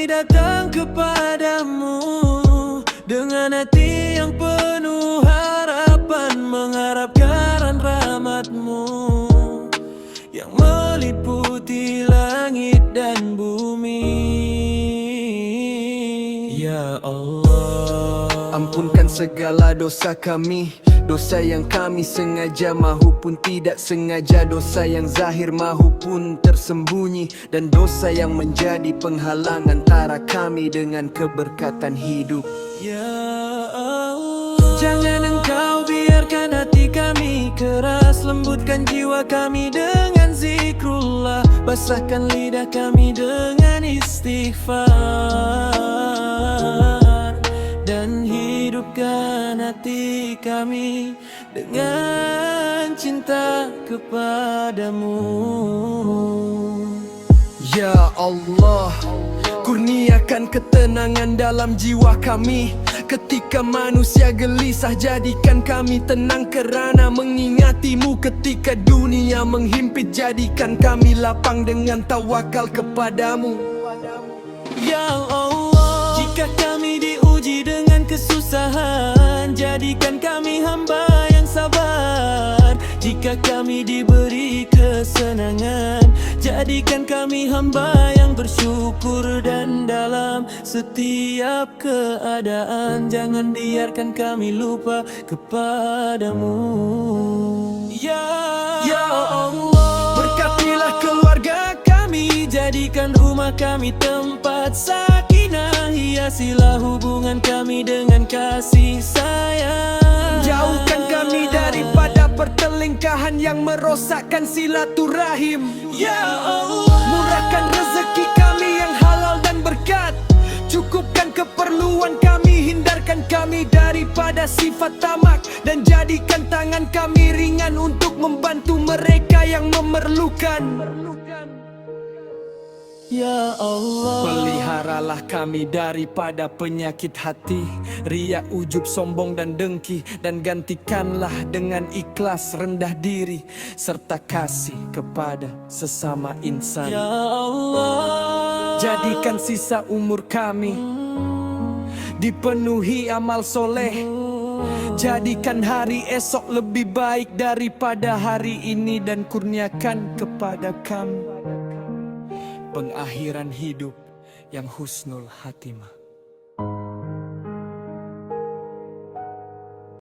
kami datang kepadamu dengan hati yang penuh harapan, mengharapkan rahmat-Mu yang meliputi langit dan bumi. Ya Allah, ampunkan segala dosa kami, dosa yang kami sengaja maupun tidak sengaja, dosa yang zahir maupun tersembunyi, dan dosa yang menjadi penghalang antara kami dengan keberkatan hidup. Ya Allah, jangan Engkau biarkan hati kami keras, lembutkan jiwa kami dengan zikrullah, basahkan lidah kami dengan istighfar, dan hidupkan hati kami dengan cinta kepadamu. Ya Allah, kurniakan ketenangan dalam jiwa kami. Ketika manusia gelisah, jadikan kami tenang kerana mengingati-Mu. Ketika dunia menghimpit, jadikan kami lapang dengan tawakal kepadamu. Ya Allah, jika kami diuji dengan kesusahan, jadikan kami hamba yang sabar. Jika kami diberi kesenangan, jadikan kami hamba yang bersyukur. Dan dalam setiap keadaan, jangan biarkan kami lupa kepadamu. Ya Allah, berkatilah keluarga kami, jadikan rumah kami tempat sakinah, hiasilah hubungan kami dengan kasih sayang. Jauhkan kami daripada pertelingkahan yang merosakkan silaturahim. Ya Allah, murahkan rezeki kami yang halal dan berkat, cukupkan keperluan kami, hindarkan kami daripada sifat tamak, dan jadikan tangan kami ringan untuk membantu mereka yang memerlukan. Ya Allah, peliharalah kami daripada penyakit hati, riak, ujub, sombong dan dengki, dan gantikanlah dengan ikhlas, rendah diri, serta kasih kepada sesama insan. Ya Allah, jadikan sisa umur kami dipenuhi amal soleh, jadikan hari esok lebih baik daripada hari ini, dan kurniakan kepada kami pengakhiran hidup yang husnul khatimah.